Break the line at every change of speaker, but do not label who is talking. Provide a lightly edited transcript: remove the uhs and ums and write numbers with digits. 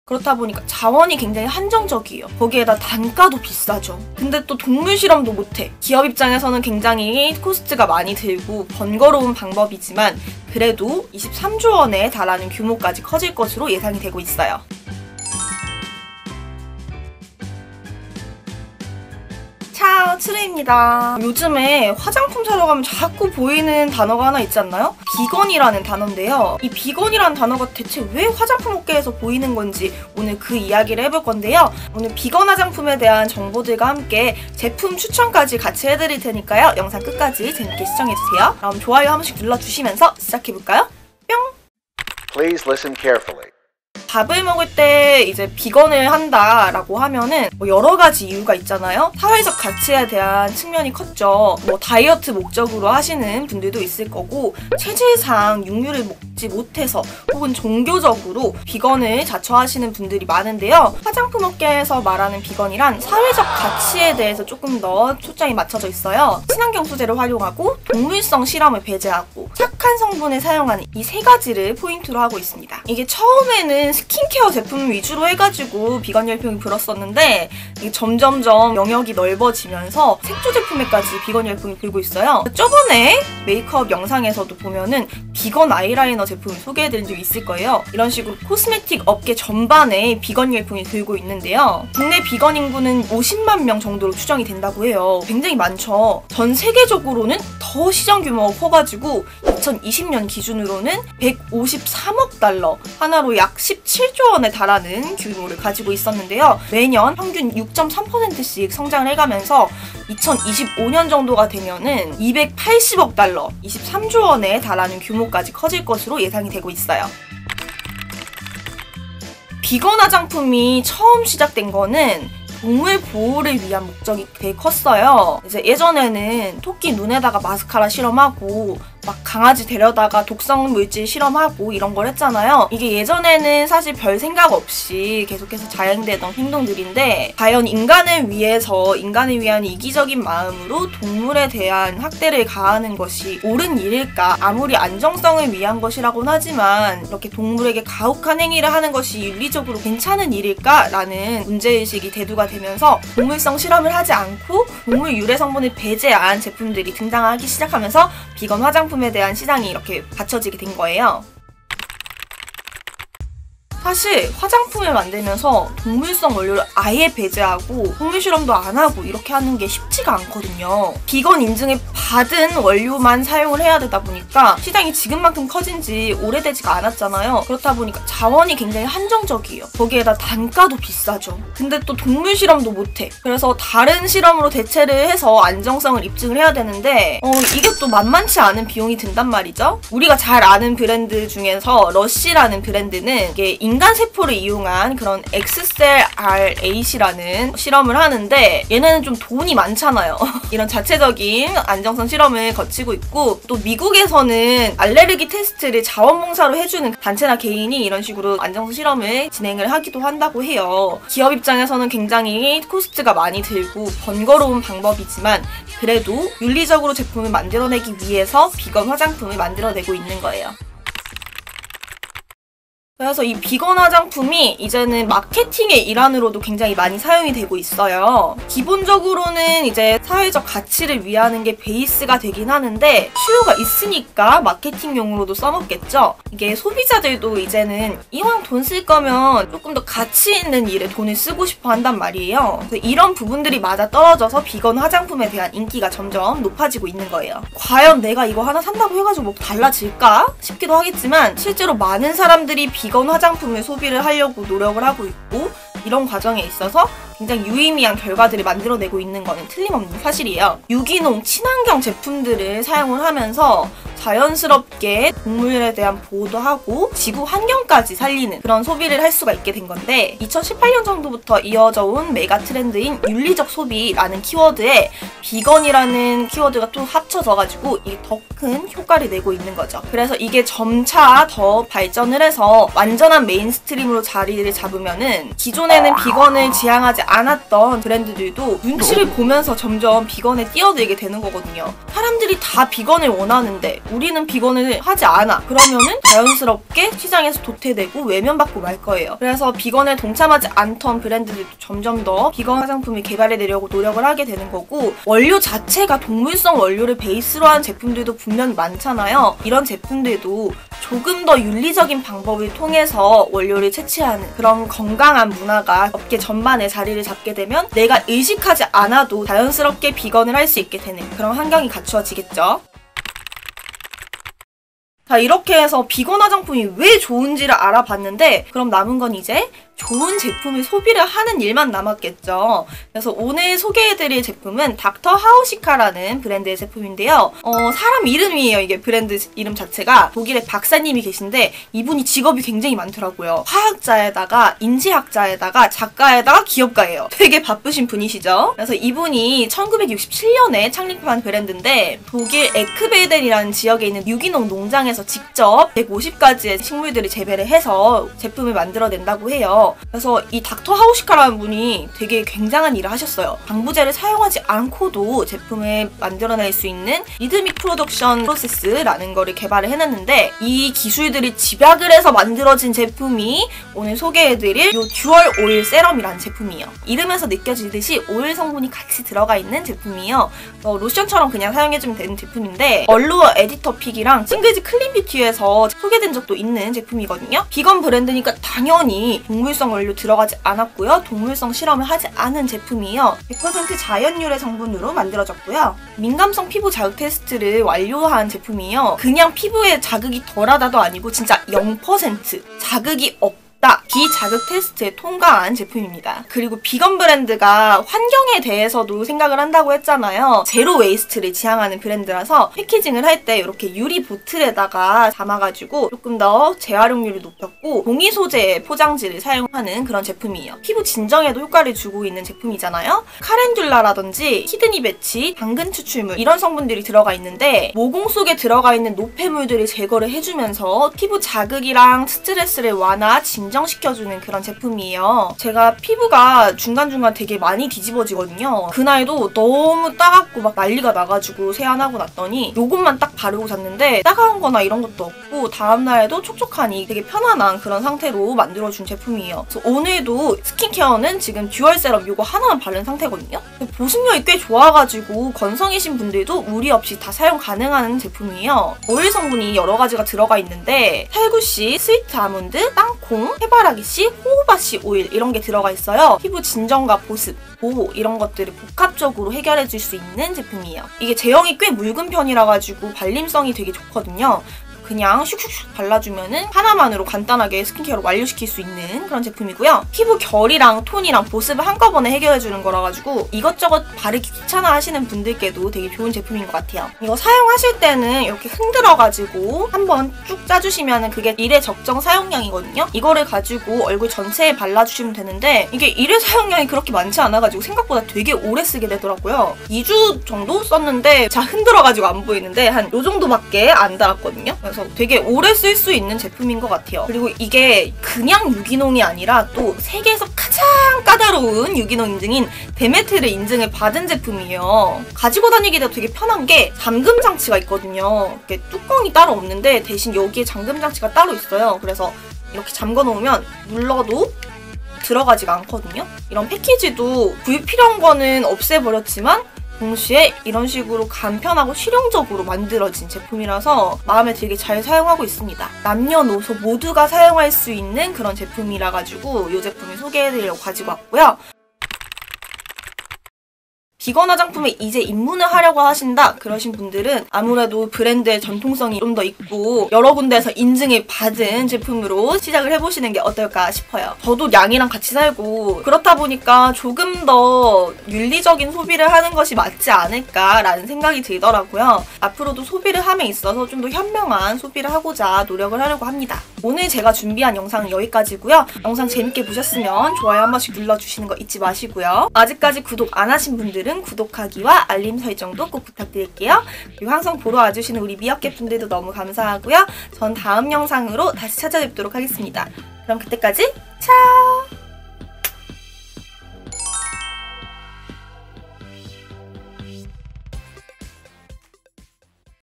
그렇다 보니까 자원이 굉장히 한정적이에요. 거기에다 단가도 비싸죠. 근데 또 동물 실험도 못해. 기업 입장에서는 굉장히 코스트가 많이 들고 번거로운 방법이지만 그래도 23조 원에 달하는 규모까지 커질 것으로 예상이 되고 있어요. 츠레입니다. 요즘에 화장품 사러 가면 자꾸 보이는 단어가 하나 있지 않나요? 비건이라는 단어인데요. 이 비건이라는 단어가 대체 왜 화장품 업계에서 보이는 건지 오늘 그 이야기를 해볼 건데요. 오늘 비건 화장품에 대한 정보들과 함께 제품 추천까지 같이 해드릴 테니까요. 영상 끝까지 재밌게 시청해주세요. 그럼 좋아요 한 번씩 눌러주시면서 시작해볼까요? 뿅!
Please listen carefully.
밥을 먹을 때 이제 비건을 한다라고 하면은 여러 가지 이유가 있잖아요. 사회적 가치에 대한 측면이 컸죠. 다이어트 목적으로 하시는 분들도 있을 거고 체질상 육류를 먹지 못해서 혹은 종교적으로 비건을 자처하시는 분들이 많은데요. 화장품 업계에서 말하는 비건이란 사회적 가치에 대해서 조금 더 초점이 맞춰져 있어요. 친환경 소재를 활용하고 동물성 실험을 배제하고 착한 성분을 사용하는 이 세 가지를 포인트로 하고 있습니다. 이게 처음에는 스킨케어 제품 위주로 해가지고 비건 열풍이 불었었는데 이게 점점점 영역이 넓어지면서 색조 제품에까지 비건 열풍이 불고 있어요. 저번에 메이크업 영상에서도 보면은 비건 아이라이너 제품을 소개해드린 적이 있을 거예요. 이런 식으로 코스메틱 업계 전반에 비건 열풍이 불고 있는데요. 국내 비건 인구는 50만 명 정도로 추정이 된다고 해요. 굉장히 많죠. 전 세계적으로는 더 시장 규모가 커가지고 2020년 기준으로는 153억 달러, 하나로 약 17조 원에 달하는 규모를 가지고 있었는데요. 매년 평균 6.3%씩 성장을 해가면서 2025년 정도가 되면은 280억 달러, 23조 원에 달하는 규모까지 커질 것으로 예상이 되고 있어요. 비건 화장품이 처음 시작된 거는 동물 보호를 위한 목적이 되게 컸어요. 이제 예전에는 토끼 눈에다가 마스카라 실험하고 막 강아지 데려다가 독성 물질 실험하고 이런 걸 했잖아요. 이게 예전에는 사실 별 생각 없이 계속해서 자행되던 행동들인데 과연 인간을 위해서 인간을 위한 이기적인 마음으로 동물에 대한 학대를 가하는 것이 옳은 일일까? 아무리 안정성을 위한 것이라고는 하지만 이렇게 동물에게 가혹한 행위를 하는 것이 윤리적으로 괜찮은 일일까? 라는 문제의식이 대두가 되면서 동물성 실험을 하지 않고 동물 유래 성분을 배제한 제품들이 등장하기 시작하면서 비건 화장품에 대한 시장이 이렇게 받쳐지게 된 거예요. 사실 화장품을 만들면서 동물성 원료를 아예 배제하고 동물 실험도 안 하고 이렇게 하는 게 쉽지가 않거든요. 비건 인증을 받은 원료만 사용을 해야 되다 보니까 시장이 지금만큼 커진 지 오래되지가 않았잖아요. 그렇다 보니까 자원이 굉장히 한정적이에요. 거기에다 단가도 비싸죠. 근데 또 동물 실험도 못해. 그래서 다른 실험으로 대체를 해서 안정성을 입증을 해야 되는데 이게 또 만만치 않은 비용이 든단 말이죠. 우리가 잘 아는 브랜드 중에서 러쉬라는 브랜드는 이게 인간 세포를 이용한 그런 XCell-RAC라는 실험을 하는데 얘네는 좀 돈이 많잖아요. 이런 자체적인 안정성 실험을 거치고 있고 또 미국에서는 알레르기 테스트를 자원봉사로 해주는 단체나 개인이 이런 식으로 안정성 실험을 진행을 하기도 한다고 해요. 기업 입장에서는 굉장히 코스트가 많이 들고 번거로운 방법이지만 그래도 윤리적으로 제품을 만들어내기 위해서 비건 화장품을 만들어내고 있는 거예요. 그래서 이 비건 화장품이 이제는 마케팅의 일환으로도 굉장히 많이 사용이 되고 있어요. 기본적으로는 이제 사회적 가치를 위하는 게 베이스가 되긴 하는데 수요가 있으니까 마케팅용으로도 써먹겠죠. 이게 소비자들도 이제는 이왕 돈 쓸 거면 조금 더 가치 있는 일에 돈을 쓰고 싶어 한단 말이에요. 그래서 이런 부분들이 맞아떨어져서 비건 화장품에 대한 인기가 점점 높아지고 있는 거예요. 과연 내가 이거 하나 산다고 해가지고 뭐 달라질까 싶기도 하겠지만 실제로 많은 사람들이 비건 화장품을 소비를 하려고 노력을 하고 있고 이런 과정에 있어서 굉장히 유의미한 결과들을 만들어내고 있는 거는 틀림없는 사실이에요. 유기농, 친환경 제품들을 사용을 하면서 자연스럽게 동물에 대한 보호도 하고 지구 환경까지 살리는 그런 소비를 할 수가 있게 된 건데 2018년 정도부터 이어져 온 메가 트렌드인 윤리적 소비라는 키워드에 비건이라는 키워드가 또 합쳐져가지고 이게 더 큰 효과를 내고 있는 거죠. 그래서 이게 점차 더 발전을 해서 완전한 메인스트림으로 자리를 잡으면은 기존에는 비건을 지향하지 않았던 브랜드들도 눈치를 보면서 점점 비건에 뛰어들게 되는 거거든요. 사람들이 다 비건을 원하는데 우리는 비건을 하지 않아. 그러면은 자연스럽게 시장에서 도태되고 외면받고 말 거예요. 그래서 비건에 동참하지 않던 브랜드들도 점점 더 비건 화장품을 개발해내려고 노력을 하게 되는 거고, 원료 자체가 동물성 원료를 베이스로 한 제품들도 분명히 많잖아요. 이런 제품들도 조금 더 윤리적인 방법을 통해서 원료를 채취하는 그런 건강한 문화가 업계 전반에 자리를 잡게 되면 내가 의식하지 않아도 자연스럽게 비건을 할 수 있게 되는 그런 환경이 갖추어지겠죠. 자, 이렇게 해서 비건 화장품이 왜 좋은지를 알아봤는데, 그럼 남은 건 이제 좋은 제품을 소비를 하는 일만 남았겠죠. 그래서 오늘 소개해드릴 제품은 닥터 하우시카라는 브랜드의 제품인데요. 사람 이름이에요. 이게 브랜드 이름 자체가. 독일에 박사님이 계신데 이분이 직업이 굉장히 많더라고요. 화학자에다가 인지학자에다가 작가에다가 기업가예요. 되게 바쁘신 분이시죠. 그래서 이분이 1967년에 창립한 브랜드인데, 독일 에크베델이라는 지역에 있는 유기농 농장에서 직접 150가지의 식물들을 재배를 해서 제품을 만들어낸다고 해요. 그래서 이 닥터 하우시카라는 분이 되게 굉장한 일을 하셨어요. 방부제를 사용하지 않고도 제품을 만들어낼 수 있는 리드믹 프로덕션 프로세스라는 거를 개발을 해냈는데, 이 기술들이 집약을 해서 만들어진 제품이 오늘 소개해드릴 이 듀얼 오일 세럼이라는 제품이에요. 이름에서 느껴지듯이 오일 성분이 같이 들어가 있는 제품이에요. 로션처럼 그냥 사용해주면 되는 제품인데, 얼루어 에디터 픽이랑 싱글즈 클린 뷰티에서 소개된 적도 있는 제품이거든요. 비건 브랜드니까 당연히 동물성 원료 들어가지 않았고요. 동물성 실험을 하지 않은 제품이에요. 100% 자연유래 성분으로 만들어졌고요. 민감성 피부 자극 테스트를 완료한 제품이에요. 그냥 피부에 자극이 덜하다도 아니고 진짜 0% 자극이 없다. 비자극 테스트에 통과한 제품입니다. 그리고 비건 브랜드가 환경에 대해서도 생각을 한다고 했잖아요. 제로 웨이스트를 지향하는 브랜드라서 패키징을 할 때 이렇게 유리 보틀에다가 담아가지고 조금 더 재활용률을 높였고, 종이 소재의 포장지를 사용하는 그런 제품이에요. 피부 진정에도 효과를 주고 있는 제품이잖아요. 카렌듈라라든지 키드니 배치, 당근 추출물 이런 성분들이 들어가 있는데, 모공 속에 들어가 있는 노폐물들을 제거를 해주면서 피부 자극이랑 스트레스를 완화, 진정시켜주는 그런 제품이에요. 제가 피부가 중간중간 되게 많이 뒤집어지거든요. 그날도 너무 따갑고 막 난리가 나가지고 세안하고 났더니 요것만 딱 바르고 잤는데 따가운 거나 이런 것도 없고 다음날에도 촉촉하니 되게 편안한 그런 상태로 만들어준 제품이에요. 그래서 오늘도 스킨케어는 지금 듀얼 세럼 요거 하나만 바른 상태거든요. 보습력이 꽤 좋아가지고 건성이신 분들도 무리 없이 다 사용 가능한 제품이에요. 오일 성분이 여러 가지가 들어가 있는데, 살구씨, 스위트 아몬드, 땅콩, 해바라기씨, 호호바씨 오일 이런 게 들어가 있어요. 피부 진정과 보습, 보호 이런 것들을 복합적으로 해결해줄 수 있는 제품이에요. 이게 제형이 꽤 묽은 편이라 가지고 발림성이 되게 좋거든요. 그냥 슉슉슉 발라주면은 하나만으로 간단하게 스킨케어를 완료시킬 수 있는 그런 제품이고요. 피부 결이랑 톤이랑 보습을 한꺼번에 해결해주는 거라 가지고 이것저것 바르기 귀찮아 하시는 분들께도 되게 좋은 제품인 것 같아요. 이거 사용하실 때는 이렇게 흔들어가지고 한번 쭉 짜주시면은 그게 1회 적정 사용량이거든요. 이거를 가지고 얼굴 전체에 발라주시면 되는데, 이게 1회 사용량이 그렇게 많지 않아가지고 생각보다 되게 오래 쓰게 되더라고요. 2주 정도 썼는데 잘 흔들어가지고 안 보이는데 한 요 정도밖에 안 닿았거든요. 그래서 되게 오래 쓸 수 있는 제품인 것 같아요. 그리고 이게 그냥 유기농이 아니라 또 세계에서 가장 까다로운 유기농 인증인 데메트르 인증을 받은 제품이에요. 가지고 다니기도 되게 편한 게 잠금 장치가 있거든요. 이렇게 뚜껑이 따로 없는데 대신 여기에 잠금 장치가 따로 있어요. 그래서 이렇게 잠궈 놓으면 눌러도 들어가지가 않거든요. 이런 패키지도 불필요한 거는 없애버렸지만 동시에 이런 식으로 간편하고 실용적으로 만들어진 제품이라서 마음에 들게 잘 사용하고 있습니다. 남녀노소 모두가 사용할 수 있는 그런 제품이라 가지고 이 제품을 소개해드리려고 가지고 왔고요. 비건 화장품에 이제 입문을 하려고 하신다 그러신 분들은 아무래도 브랜드의 전통성이 좀 더 있고 여러 군데에서 인증을 받은 제품으로 시작을 해보시는 게 어떨까 싶어요. 저도 양이랑 같이 살고 그렇다 보니까 조금 더 윤리적인 소비를 하는 것이 맞지 않을까라는 생각이 들더라고요. 앞으로도 소비를 함에 있어서 좀 더 현명한 소비를 하고자 노력을 하려고 합니다. 오늘 제가 준비한 영상은 여기까지고요. 영상 재밌게 보셨으면 좋아요 한 번씩 눌러주시는 거 잊지 마시고요. 아직까지 구독 안 하신 분들은 구독하기와 알림 설정도 꼭 부탁드릴게요. 그리고 항상 보러 와주시는 우리 미어캣 분들도 너무 감사하고요. 전 다음 영상으로 다시 찾아뵙도록 하겠습니다. 그럼 그때까지 차오!